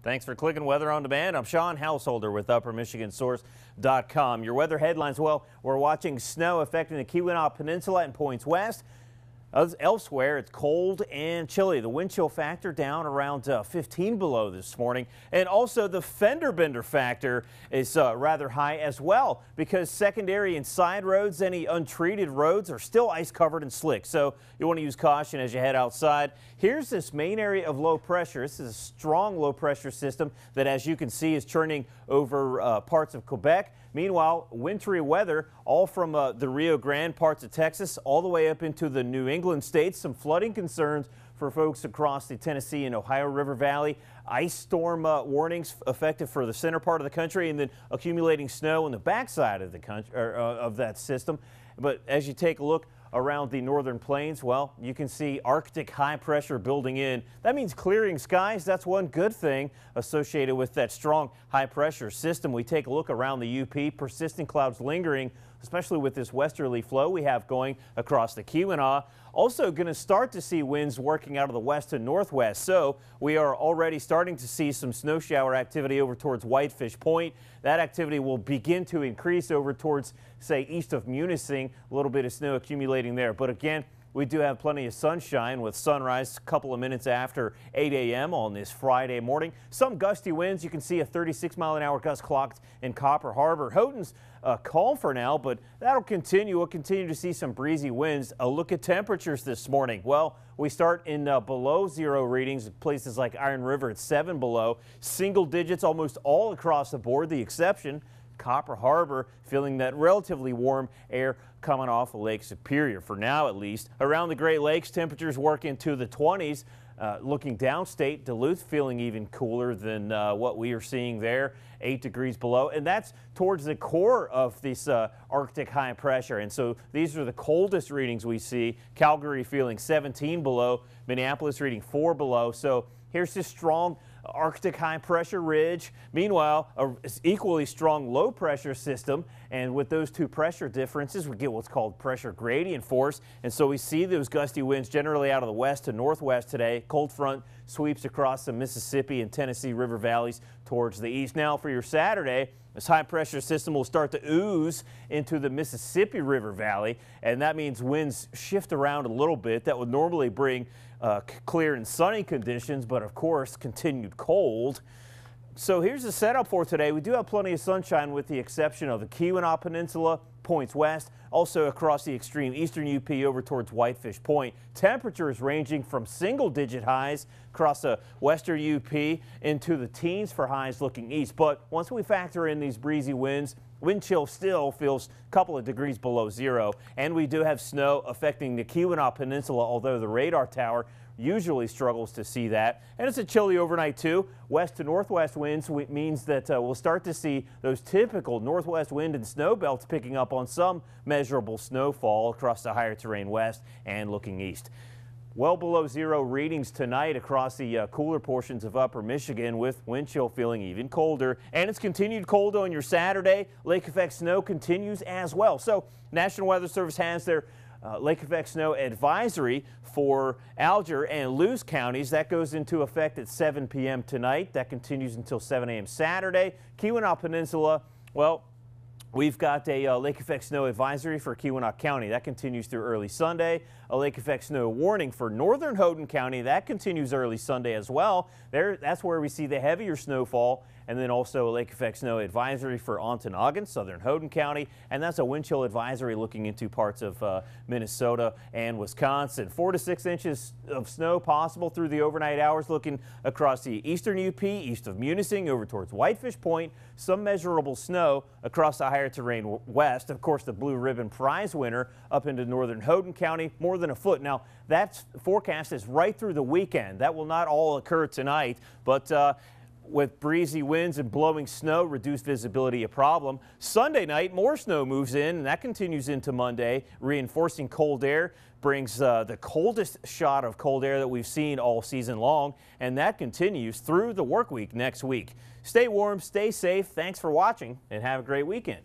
Thanks for clicking Weather on Demand. I'm Sean Householder with UpperMichiganSource.com. Your weather headlines, well, we're watching snow affecting the Keweenaw Peninsula and points west. Elsewhere, it's cold and chilly. The wind chill factor down around 15 below this morning. And also the fender bender factor is rather high as well because secondary and side roads, any untreated roads are still ice covered and slick. So you want to use caution as you head outside. Here's this main area of low pressure. This is a strong low pressure system that, as you can see, is churning over parts of Quebec. Meanwhile, wintry weather all from the Rio Grande, parts of Texas, all the way up into the New England states. Some flooding concerns for folks across the Tennessee and Ohio River Valley. Ice storm warnings effective for the center part of the country, and then accumulating snow on the backside of the country of that system. But as you take a look around the northern plains, well, you can see Arctic high pressure building in. That means clearing skies. That's one good thing associated with that strong high pressure system. We take a look around the UP, persistent clouds lingering, especially with this westerly flow we have going across the Keweenaw. Also going to start to see winds working out of the west to northwest. So we are already starting to see some snow shower activity over towards Whitefish Point. That activity will begin to increase over towards, say, east of Munising. A little bit of snow accumulating there. But again, we do have plenty of sunshine with sunrise a couple of minutes after 8 a.m. on this Friday morning. Some gusty winds. You can see a 36-mile-an-hour gust clocked in Copper Harbor. Houghton's calm for now, but that'll continue. We'll continue to see some breezy winds. A look at temperatures this morning. Well, we start in below zero readings. Places like Iron River at 7 below. Single digits almost all across the board. The exception, Copper Harbor, feeling that relatively warm air coming off of Lake Superior for now, at least. Around the Great Lakes, temperatures work into the 20s. Looking downstate, Duluth feeling even cooler than what we are seeing there, 8 degrees below. And that's towards the core of this Arctic high pressure. And so these are the coldest readings we see. Calgary feeling 17 below, Minneapolis reading 4 below. So here's this strong Arctic high pressure ridge. Meanwhile, a equally strong low pressure system, and with those two pressure differences, we get what's called pressure gradient force. And so we see those gusty winds generally out of the west to northwest today. Cold front sweeps across the Mississippi and Tennessee River valleys towards the east. Now for your Saturday, this high pressure system will start to ooze into the Mississippi River Valley, and that means winds shift around a little bit. That would normally bring clear and sunny conditions, but of course continued cold. So here's the setup for today. We do have plenty of sunshine with the exception of the Keweenaw Peninsula, points west, also across the extreme eastern UP over towards Whitefish Point. Temperatures ranging from single-digit highs across the western UP into the teens for highs looking east. But once we factor in these breezy winds, wind chill still feels a couple of degrees below zero. And we do have snow affecting the Keweenaw Peninsula, although the radar tower usually struggles to see that. And it's a chilly overnight too. West to northwest winds means that we'll start to see those typical northwest wind and snow belts picking up on some measurable snowfall across the higher terrain west and looking east. Well below zero readings tonight across the cooler portions of upper Michigan, with wind chill feeling even colder. And it's continued cold on your Saturday. Lake effect snow continues as well. So National Weather Service has their lake effect snow advisory for Alger and Lewis counties. That goes into effect at 7 p.m. tonight. That continues until 7 a.m. Saturday. Keweenaw Peninsula, well, we've got a lake effect snow advisory for Keweenaw County. That continues through early Sunday. A lake effect snow warning for northern Houghton County. That continues early Sunday as well. That's where we see the heavier snowfall. And then also a lake effect snow advisory for Ontonagon, southern Houghton County. And that's a wind chill advisory looking into parts of Minnesota and Wisconsin. 4 to 6 inches of snow possible through the overnight hours, looking across the eastern UP, east of Munising, over towards Whitefish Point. Some measurable snow across the higher terrain west. Of course, the blue ribbon prize winner up into northern Houghton County, more than a foot. Now, that forecast is right through the weekend. That will not all occur tonight, but with breezy winds and blowing snow, reduced visibility a problem. Sunday night, more snow moves in, and that continues into Monday. Reinforcing cold air brings the coldest shot of cold air that we've seen all season long, and that continues through the work week next week. Stay warm, stay safe. Thanks for watching, and have a great weekend.